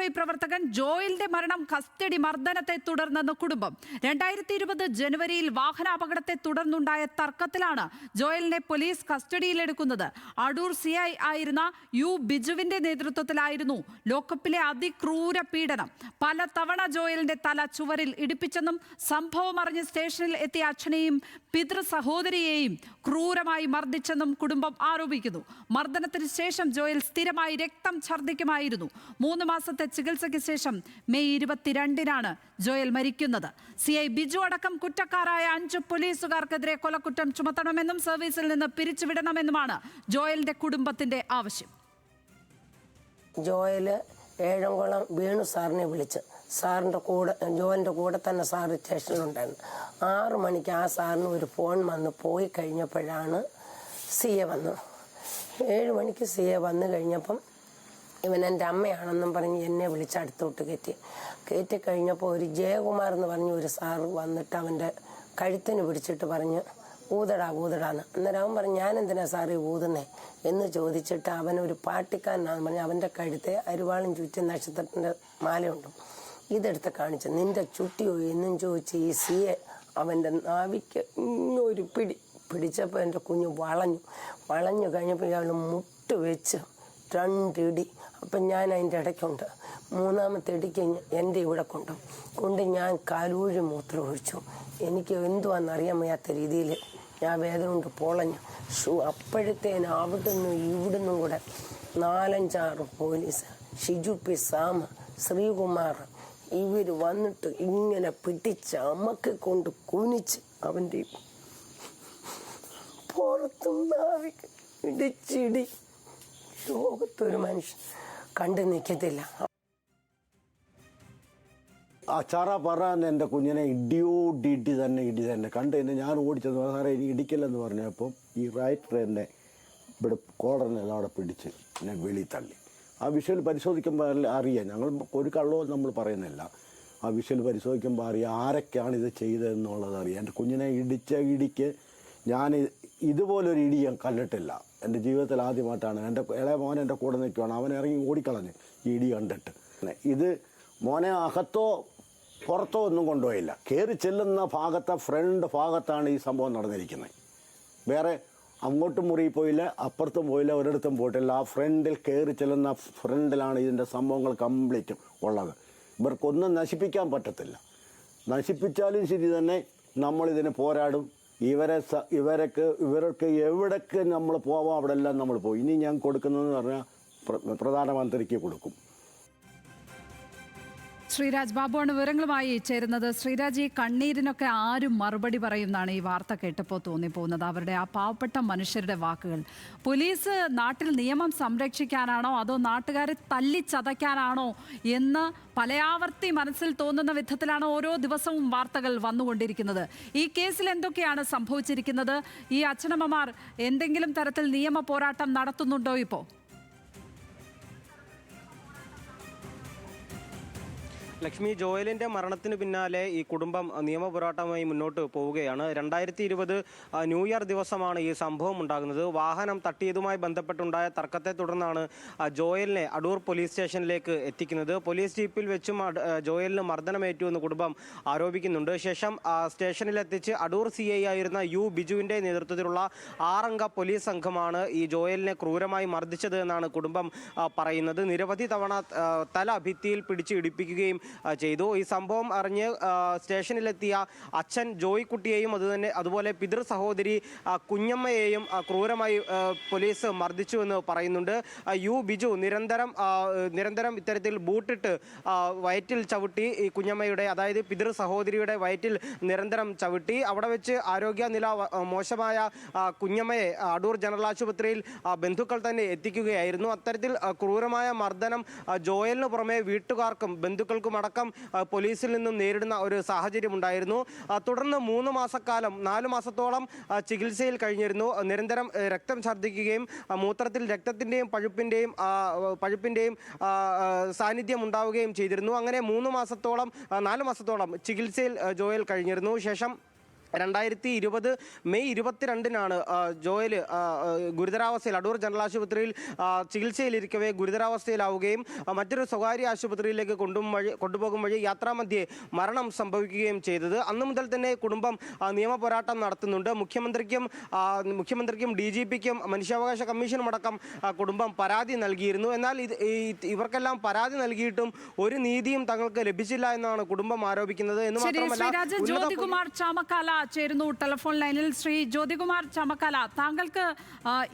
I പ്രവർത്തകൻ ജോയലിന്റെ മരണം custody മർദ്ദനത്തെ തുടർന്നെന്ന് കുടുംബം. 2020 ജനുവരിയിൽ വാഹനാപകടത്തെ തുടർന്നുണ്ടായ തർക്കത്തിലാണ് ജോയലിനെ പോലീസ് കസ്റ്റഡിയിലെടുക്കുന്നത്. അടൂർ CI ആയിരുന്ന യു ബിജുവിന്റെ നേതൃത്വത്തിലായിരുന്നു ലോക്കപ്പിലെ അതിക്രൂര പീഡനം. പലതവണ ജോയലിന്റെ തല ചുവരിൽ ഇടിപ്പിച്ചെന്നും സംഭവം അറിഞ്ഞ് സ്റ്റേഷനിൽ എത്തിയ അച്ഛനെയും പിതൃ സഹോദരിയെയും ക്രൂരമായി മർദ്ദിച്ചെന്നും കുടുംബം ആരോപിക്കുന്നു. മർദ്ദനത്തിന് ശേഷം ജോയൽ സ്ഥിരമായി രക്തം ഛർദ്ദിക്കുമായിരുന്നു. 3 മാസത്തെ ചികിത്സയ്ക്ക് ശേഷം മെയ് 22-നാണ് ജോയൽ മരിക്കുന്നത്. CI ബിജു അടക്കം കുറ്റക്കാരായ 5 പോലീസുകാർക്കെതിരെ കൊലക്കുറ്റം ചുമത്തണമെന്നും സർവീസിൽ നിന്ന് പിരിച്ചുവിടണമെന്നുമാണ് ജോയലിന്റെ കുടുംബത്തിന്റെ ആവശ്യം. ജോയല് ഏഴംകുളം വേണു സാറിനെ വിളിച്ച് സാറിൻ്റെ കൂടെ ജോലിൻ്റെ കൂടെ തന്നെ സാറ് സ്റ്റേഷനിലുണ്ടായിരുന്നു. 6 മണിക്ക് ആ സാറിന് ഒരു ഫോൺ വന്ന് പോയി കഴിഞ്ഞപ്പോഴാണ് CA വന്നു. 7 മണിക്ക് CA വന്നു കഴിഞ്ഞപ്പം ഇവൻ എൻ്റെ അമ്മയാണെന്നും പറഞ്ഞ് എന്നെ വിളിച്ച് അടുത്തോട്ട് കയറ്റി കഴിഞ്ഞപ്പോൾ ഒരു ജയകുമാർ എന്ന് പറഞ്ഞ ഒരു സാറ് വന്നിട്ട് അവൻ്റെ കഴുത്തിന് പിടിച്ചിട്ട് പറഞ്ഞ് ഊതടാന്ന്. അന്നേരം അവൻ പറഞ്ഞു ഞാൻ എന്തിനാ സാറേ ഊതുന്നേ എന്ന് ചോദിച്ചിട്ട് അവനൊരു പാട്ടിക്കാരനാണെന്ന് പറഞ്ഞ് അവൻ്റെ കഴുത്തെ അരുവാളും ചുറ്റി നക്ഷത്രത്തിൻ്റെ മാലയുണ്ട്, ഇതെടുത്ത് കാണിച്ചു. നിന്റെ ചുറ്റിയോ എന്നും ചോദിച്ച് ഈ CA അവൻ്റെ നാവിക്ക് ഇങ്ങൊരു പിടിച്ചപ്പോൾ എൻ്റെ കുഞ്ഞ് വളഞ്ഞു കഴിഞ്ഞപ്പോൾ ഇയാൾ മുട്ട് വെച്ച് 2 ഇടി. അപ്പം ഞാൻ അതിൻ്റെ ഇടയ്ക്കുണ്ട്. 3-ാമത്തെ ഇടിക്ക് എൻ്റെ ഇവിടെ കൊണ്ട് ഞാൻ കാലൂഴി മൂത്രം ഒഴിച്ചു. എനിക്ക് എന്തുവാണെന്നറിയാൻ വയ്യാത്ത രീതിയിൽ ഞാൻ വേദന കൊണ്ട് പൊളഞ്ഞു. അപ്പോഴത്തേന് അവിടുന്ന് ഇവിടുന്നും കൂടെ 4-5 പോലീസ്, ഷിജു പി സാമ, ശ്രീകുമാർ, ഇവർ വന്നിട്ട് ഇങ്ങനെ പിടിച്ച് അമ്മക്ക് കൊണ്ട് കുനിച്ച് അവൻ്റെ പുറത്തും നാവിക്ക് ഇടിച്ചിടി. ലോകത്തൊരു മനുഷ്യൻ കണ്ടു നിൽക്കത്തില്ല. അച്ചാറ പറഞ്ഞ എൻ്റെ കുഞ്ഞിനെ ഇടി തന്നെ കണ്ടു തന്നെ ഞാൻ ഓടിച്ചത്. സാറേ ഇനി ഇടിക്കില്ലെന്ന് പറഞ്ഞപ്പോൾ ഈ റൈറ്റർ എന്നെ ഇവിടെ കോളറിനെല്ലാം അവിടെ പിടിച്ച് എന്നെ വെളി തള്ളി. ആ വിഷ്വൽ പരിശോധിക്കുമ്പോൾ അറിയാം, ഞങ്ങൾ ഒരു കള്ളവും നമ്മൾ പറയുന്നില്ല. ആ വിഷ്വൽ പരിശോധിക്കുമ്പോൾ അറിയാം ആരൊക്കെയാണ് ഇത് ചെയ്തതെന്നുള്ളത് അറിയാം. എൻ്റെ കുഞ്ഞിനെ ഇടിക്ക് ഞാൻ ഇതുപോലൊരു ഇടി ഞാൻ കണ്ടിട്ടില്ല. എൻ്റെ ജീവിതത്തിൽ ആദ്യമായിട്ടാണ്. എൻ്റെ ഇളയ മോൻ എൻ്റെ കൂടെ നിൽക്കുകയാണ്, അവൻ ഇറങ്ങി ഓടിക്കളഞ്ഞ് ഈ ഇടി കണ്ടിട്ട്. ഇത് മോനെ അകത്തോ പുറത്തോ ഒന്നും കൊണ്ടുപോയില്ല, കയറി ചെല്ലുന്ന ഫ്രണ്ട് ഭാഗത്താണ് ഈ സംഭവം നടന്നിരിക്കുന്നത്. വേറെ അങ്ങോട്ടും മുറിയിൽ പോയില്ല, അപ്പുറത്തും പോയില്ല, ഒരിടത്തും പോയിട്ടില്ല. ആ ഫ്രണ്ടിൽ കയറി ചെല്ലുന്ന ഫ്രണ്ടിലാണ് ഇതിൻ്റെ സംഭവങ്ങൾ കംപ്ലീറ്റും ഉള്ളത്. ഇവർക്കൊന്നും നശിപ്പിക്കാൻ പറ്റത്തില്ല. നശിപ്പിച്ചാലും ശരി തന്നെ നമ്മളിതിന് പോരാടും. ഇവർക്ക് എവിടേക്ക് നമ്മൾ പോവാം അവിടെ എല്ലാം നമ്മൾ പോകും. ഇനി ഞാൻ കൊടുക്കുന്നതെന്ന് പറഞ്ഞാൽ പ്രധാനമന്ത്രിക്ക് കൊടുക്കും. ശ്രീരാജ് ബാബുവാണ് വിവരങ്ങളുമായി ചേരുന്നത്. ശ്രീരാജ്, ഈ കണ്ണീരിനൊക്കെ ആരും മറുപടി പറയുമെന്നാണ് ഈ വാർത്ത കേട്ടപ്പോൾ തോന്നിപ്പോകുന്നത്. അവരുടെ ആ പാവപ്പെട്ട മനുഷ്യരുടെ വാക്കുകൾ. പോലീസ് നാട്ടിൽ നിയമം സംരക്ഷിക്കാനാണോ അതോ നാട്ടുകാരെ തല്ലിച്ചതയ്ക്കാനാണോ എന്ന് പലയാവർത്തി മനസ്സിൽ തോന്നുന്ന വിധത്തിലാണ് ഓരോ ദിവസവും വാർത്തകൾ വന്നുകൊണ്ടിരിക്കുന്നത്. ഈ കേസിൽ എന്തൊക്കെയാണ് സംഭവിച്ചിരിക്കുന്നത്? ഈ അച്ഛനമ്മമാർ എന്തെങ്കിലും തരത്തിൽ നിയമ പോരാട്ടം നടത്തുന്നുണ്ടോ ഇപ്പോൾ? ലക്ഷ്മി, ജോയലിൻ്റെ മരണത്തിന് പിന്നാലെ ഈ കുടുംബം നിയമപോരാട്ടമായി മുന്നോട്ട് പോവുകയാണ്. 2020 ന്യൂ ഇയർ ദിവസമാണ് ഈ സംഭവം ഉണ്ടാകുന്നത്. വാഹനം തട്ടിയതുമായി ബന്ധപ്പെട്ടുണ്ടായ തർക്കത്തെ തുടർന്നാണ് ജോയലിനെ അടൂർ പോലീസ് സ്റ്റേഷനിലേക്ക് എത്തിക്കുന്നത്. പോലീസ് ജീപ്പിൽ വെച്ചും ജോയലിന് മർദ്ദനമേറ്റു എന്ന് കുടുംബം ആരോപിക്കുന്നുണ്ട്. ശേഷം സ്റ്റേഷനിലെത്തിച്ച് അടൂർ CI ആയിരുന്ന യു ബിജുവിൻ്റെ നേതൃത്വത്തിലുള്ള 6 അംഗ പോലീസ് സംഘമാണ് ഈ ജോയലിനെ ക്രൂരമായി മർദ്ദിച്ചത് എന്നാണ് കുടുംബം പറയുന്നത്. നിരവധി തവണ തല ഭിത്തിയിൽ പിടിച്ച് ഇടിപ്പിക്കുകയും ചെയ്തു. ഈ സംഭവം അറിഞ്ഞ് സ്റ്റേഷനിലെത്തിയ അച്ഛൻ ജോയിക്കുട്ടിയെയും അതുപോലെ പിതൃ സഹോദരി കുഞ്ഞമ്മയെയും ക്രൂരമായി പോലീസ് മർദ്ദിച്ചുവെന്ന് പറയുന്നുണ്ട്. യു ബിജു നിരന്തരം ഇത്തരത്തിൽ ബൂട്ടിട്ട് വയറ്റിൽ ചവിട്ടി ഈ കുഞ്ഞമ്മയുടെ, അതായത് പിതൃ സഹോദരിയുടെ വയറ്റിൽ നിരന്തരം ചവിട്ടി. അവിടെ വെച്ച് ആരോഗ്യനില മോശമായ കുഞ്ഞമ്മയെ അടൂർ ജനറൽ ആശുപത്രിയിൽ ബന്ധുക്കൾ തന്നെ എത്തിക്കുകയായിരുന്നു. അത്തരത്തിൽ ക്രൂരമായ മർദ്ദനം ജോയലിന് പുറമെ വീട്ടുകാർക്കും ബന്ധുക്കൾക്കും അടക്കം പോലീസിൽ നിന്നും നേരിടുന്ന ഒരു സാഹചര്യം ഉണ്ടായിരുന്നു. തുടർന്ന് 4 മാസത്തോളം ചികിത്സയിൽ കഴിഞ്ഞിരുന്നു. നിരന്തരം രക്തം ഛർദ്ദിക്കുകയും മൂത്രത്തിൽ രക്തത്തിൻ്റെയും പഴുപ്പിൻ്റെയും സാന്നിധ്യം ഉണ്ടാവുകയും ചെയ്തിരുന്നു. അങ്ങനെ 4 മാസത്തോളം ചികിത്സയിൽ ജോയൽ കഴിഞ്ഞിരുന്നു. ശേഷം 2020 മെയ് 22-നാണ് ജോയൽ ഗുരുതരാവസ്ഥയിൽ അടൂർ ജനറൽ ആശുപത്രിയിൽ ചികിത്സയിലിരിക്കവേ ഗുരുതരാവസ്ഥയിലാവുകയും മറ്റൊരു സ്വകാര്യ ആശുപത്രിയിലേക്ക് കൊണ്ടുപോകും വഴി യാത്രാമധ്യേ മരണം സംഭവിക്കുകയും ചെയ്തത്. അന്നു മുതൽ തന്നെ കുടുംബം നിയമപോരാട്ടം നടത്തുന്നുണ്ട്. മുഖ്യമന്ത്രിക്കും DGPക്കും മനുഷ്യാവകാശ കമ്മീഷനും അടക്കം കുടുംബം പരാതി നൽകിയിരുന്നു. എന്നാൽ ഇവർക്കെല്ലാം പരാതി നൽകിയിട്ടും ഒരു നീതിയും തങ്ങൾക്ക് ലഭിച്ചില്ല എന്നാണ് കുടുംബം ആരോപിക്കുന്നത്. എന്ന് മാത്രമല്ല, ജ്യോതികുമാർ ചാമക്കാല ചേരുന്നു ടെലിഫോൺ ലൈനിൽ. ശ്രീ ജ്യോതികുമാർ ചാമക്കാല, താങ്കൾക്ക്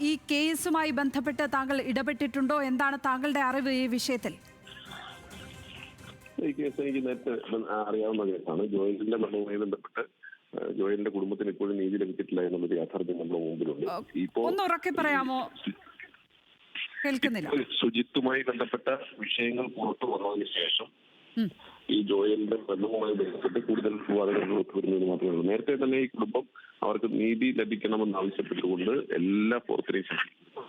ഈ കേസുമായി ബന്ധപ്പെട്ട് താങ്കൾ ഇടപെട്ടിട്ടുണ്ടോ? എന്താണ് താങ്കളുടെ അറിവ് ഈ വിഷയത്തിൽ? ഈ കേസ് എനിക്ക് നേരത്തെ അറിയാവുന്ന കേസാണ്. ജോയലിന്റെ മരണവുമായി ബന്ധപ്പെട്ട് ജോയലിന്റെ കുടുംബത്തിന് ഇപ്പോഴും നീതി ലഭിച്ചിട്ടില്ല എന്നുള്ളത് യാഥാർത്ഥ്യം നമ്മുടെ മുമ്പിലുണ്ട്. ഒന്ന് ഉറക്കെ പറയാമോ? കേൾക്കുന്നില്ല. ശുചിത്വമായി ബന്ധപ്പെട്ട വിഷയങ്ങൾ പുറത്തു വന്നതിന് ശേഷം ഈ ജോയലിന്റെ ബന്ധവുമായി ബന്ധപ്പെട്ട് കൂടുതൽ വിവാദങ്ങൾ ഒത്തുവരുന്നത് മാത്രമേ ഉള്ളൂ. നേരത്തെ തന്നെ ഈ കുടുംബം അവർക്ക് നീതി ലഭിക്കണമെന്ന് ആവശ്യപ്പെട്ടുകൊണ്ട് എല്ലാ പുറത്തിനെയും ശ്രമിക്കുന്നു.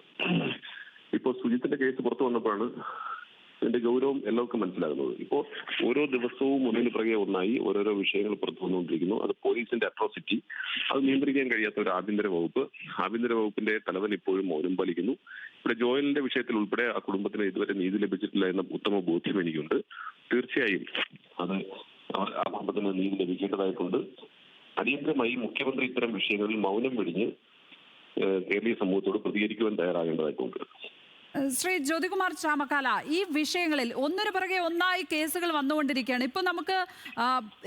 ഇപ്പോൾ സുജിത്തിന്റെ കേസ് പുറത്തു വന്നപ്പോഴാണ് ഇതിന്റെ ഗൗരവം എല്ലാവർക്കും മനസ്സിലാകുന്നത്. ഇപ്പോൾ ഓരോ ദിവസവും ഒന്നിന് പിറകെ ഒന്നായി ഓരോരോ വിഷയങ്ങൾ പുറത്തു വന്നുകൊണ്ടിരിക്കുന്നു. അത് പോലീസിന്റെ അട്രോസിറ്റി, അത് നിയന്ത്രിക്കാൻ കഴിയാത്ത ഒരു ആഭ്യന്തര വകുപ്പിന്റെ തലവൻ ഇപ്പോഴും മൗനം പാലിക്കുന്നു. ഇവിടെ ജോയലിന്റെ വിഷയത്തിൽ ഉൾപ്പെടെ ആ കുടുംബത്തിന് ഇതുവരെ നീതി ലഭിച്ചിട്ടില്ല എന്ന ഉത്തമ ബോധ്യം എനിക്കുണ്ട്. തീർച്ചയായും അത് ആ കുടുംബത്തിന് നീതി ലഭിക്കേണ്ടതായിട്ടുണ്ട്. അടിയന്തരമായി മുഖ്യമന്ത്രി ഇത്തരം വിഷയങ്ങളിൽ മൗനം വെടിഞ്ഞ് കേരളീയ സമൂഹത്തോട് പ്രതികരിക്കുവാൻ തയ്യാറാകേണ്ടതായിട്ടുണ്ട്. ശ്രീ ജ്യോതികുമാർ ചാമക്കാല, ഈ വിഷയങ്ങളിൽ ഒന്നിനു പുറകെ ഒന്നായി കേസുകൾ വന്നുകൊണ്ടിരിക്കുകയാണ്. ഇപ്പൊ നമുക്ക്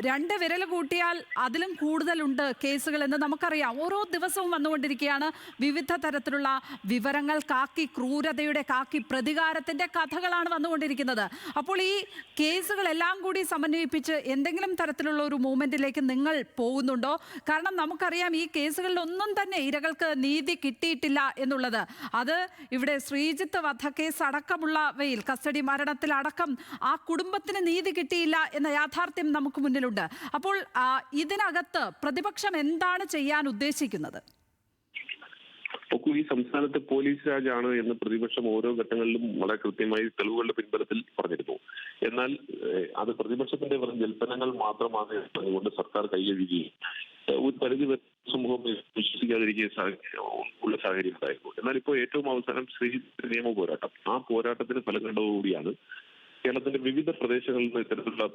2 വിരൽ കൂട്ടിയാൽ അതിലും കൂടുതലുണ്ട് കേസുകൾ എന്ന് നമുക്കറിയാം. ഓരോ ദിവസവും വന്നുകൊണ്ടിരിക്കുകയാണ് വിവിധ തരത്തിലുള്ള വിവരങ്ങൾ. കാക്കി ക്രൂരതയുടെ, കാക്കി പ്രതികാരത്തിന്റെ കഥകളാണ് വന്നുകൊണ്ടിരിക്കുന്നത്. അപ്പോൾ ഈ കേസുകളെല്ലാം കൂടി സമന്വയിപ്പിച്ച് എന്തെങ്കിലും തരത്തിലുള്ള ഒരു മൂവ്മെന്റിലേക്ക് നിങ്ങൾ പോകുന്നുണ്ടോ? കാരണം നമുക്കറിയാം ഈ കേസുകളിലൊന്നും തന്നെ ഇരകൾക്ക് നീതി കിട്ടിയിട്ടില്ല എന്നുള്ളത്. അത് ഇവിടെ ശ്രീജിത്ത് വധക്കേസ് അടക്കമുള്ളവയിൽ, കസ്റ്റഡി മരണത്തിലടക്കം ആ കുടുംബത്തിന് നീതി കിട്ടിയില്ല എന്ന യാഥാർത്ഥ്യം നമുക്ക് മുന്നിലുണ്ട്. അപ്പോൾ ഇതിനകത്ത് പ്രതിപക്ഷം എന്താണ് ചെയ്യാൻ ഉദ്ദേശിക്കുന്നത്? ഈ സംസ്ഥാനത്തെ പോലീസ് രാജാണ് എന്ന് പ്രതിപക്ഷം ഓരോ ഘട്ടങ്ങളിലും വളരെ കൃത്യമായി തെളിവുകളുടെ പിൻബലത്തിൽ പറഞ്ഞിരുന്നു. എന്നാൽ അത് പ്രതിപക്ഷത്തിന്റെ വെറും ജൽപ്പനങ്ങൾ മാത്രമാണ് അതുകൊണ്ട് സർക്കാർ കൈയൊഴുകി ഒരു പരിധി വരെ സമൂഹം വിശ്വസിക്കാതിരിക്കുന്ന സാഹചര്യം ഉണ്ടായിരുന്നു. എന്നാൽ ഇപ്പോൾ ഏറ്റവും അവസാനം ശ്രീജിത്തിന്റെ നിയമ പോരാട്ടം, ആ പോരാട്ടത്തിന് ഫലം കണ്ടതോടുകൂടിയാണ് കേരളത്തിന്റെ വിവിധ പ്രദേശങ്ങളിൽ നിന്ന് ഇത്തരത്തിലുള്ള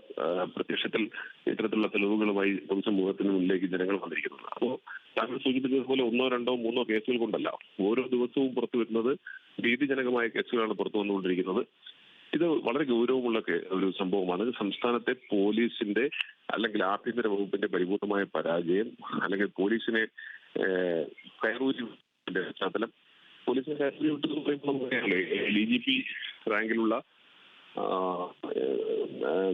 പ്രത്യക്ഷത്തിൽ ഇത്തരത്തിലുള്ള തെളിവുകളുമായി പൊതുസമൂഹത്തിന് മുന്നിലേക്ക് ജനങ്ങൾ വന്നിരിക്കുന്നത്. അപ്പോൾ താങ്കൾ സൂചിപ്പിച്ചതുപോലെ 1, 2, 3 കേസുകൾ കൊണ്ടല്ല, ഓരോ ദിവസവും പുറത്തു വരുന്നത് ഭീതിജനകമായ കേസുകളാണ് പുറത്തു വന്നുകൊണ്ടിരിക്കുന്നത്. ഇത് വളരെ ഗൗരവമുള്ള ഒരു സംഭവമാണ്. സംസ്ഥാനത്തെ പോലീസിന്റെ അല്ലെങ്കിൽ ആഭ്യന്തര വകുപ്പിന്റെ പരിപൂർണമായ പരാജയം, അല്ലെങ്കിൽ പോലീസിനെ കയറൂരിന്റെ പശ്ചാത്തലം. പോലീസിനെ കയറൂരി വിട്ടു പറയുമ്പോൾ DGP റാങ്കിലുള്ള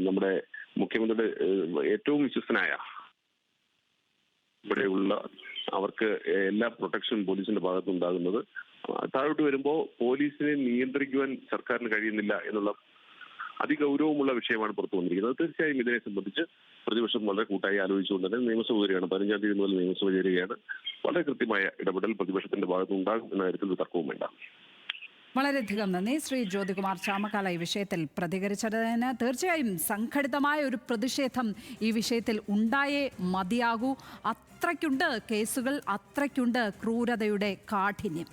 നമ്മുടെ മുഖ്യമന്ത്രിയുടെ ഏറ്റവും വിശ്വസ്തനായ ഇവിടെയുള്ള അവർക്ക് എല്ലാ പ്രൊട്ടക്ഷനും പോലീസിന്റെ ഭാഗത്തുണ്ടാകുന്നത്. താഴോട്ട് വരുമ്പോൾ പോലീസിനെ നിയന്ത്രിക്കുവാൻ സർക്കാരിന് കഴിയുന്നില്ല എന്നുള്ള അതിഗൗരവമുള്ള വിഷയമാണ് പുറത്തു വന്നിരിക്കുന്നത്. തീർച്ചയായും ഇതിനെ സംബന്ധിച്ച് പ്രതിപക്ഷം വളരെ കൂട്ടായി ആലോചിച്ചുകൊണ്ട് തന്നെ നിയമസഭ വരികയാണ്. 15-ാം തീയതി മുതൽ നിയമസഭ ചേരുകയാണ്. വളരെ കൃത്യമായ ഇടപെടൽ പ്രതിപക്ഷത്തിന്റെ ഭാഗത്തുണ്ടാകും എന്ന കാര്യത്തിൽ ഒരു തർക്കവും വേണ്ട. വളരെയധികം നന്ദി ശ്രീ ജ്യോതികുമാർ ചാമക്കാല ഈ വിഷയത്തിൽ പ്രതികരിച്ചതിന്. തീർച്ചയായും സംഘടിതമായ ഒരു പ്രതിഷേധം ഈ വിഷയത്തിൽ ഉണ്ടായേ മതിയാകൂ. അത്രയ്ക്കുണ്ട് കേസുകൾ, അത്രയ്ക്കുണ്ട് ക്രൂരതയുടെ കാഠിന്യം.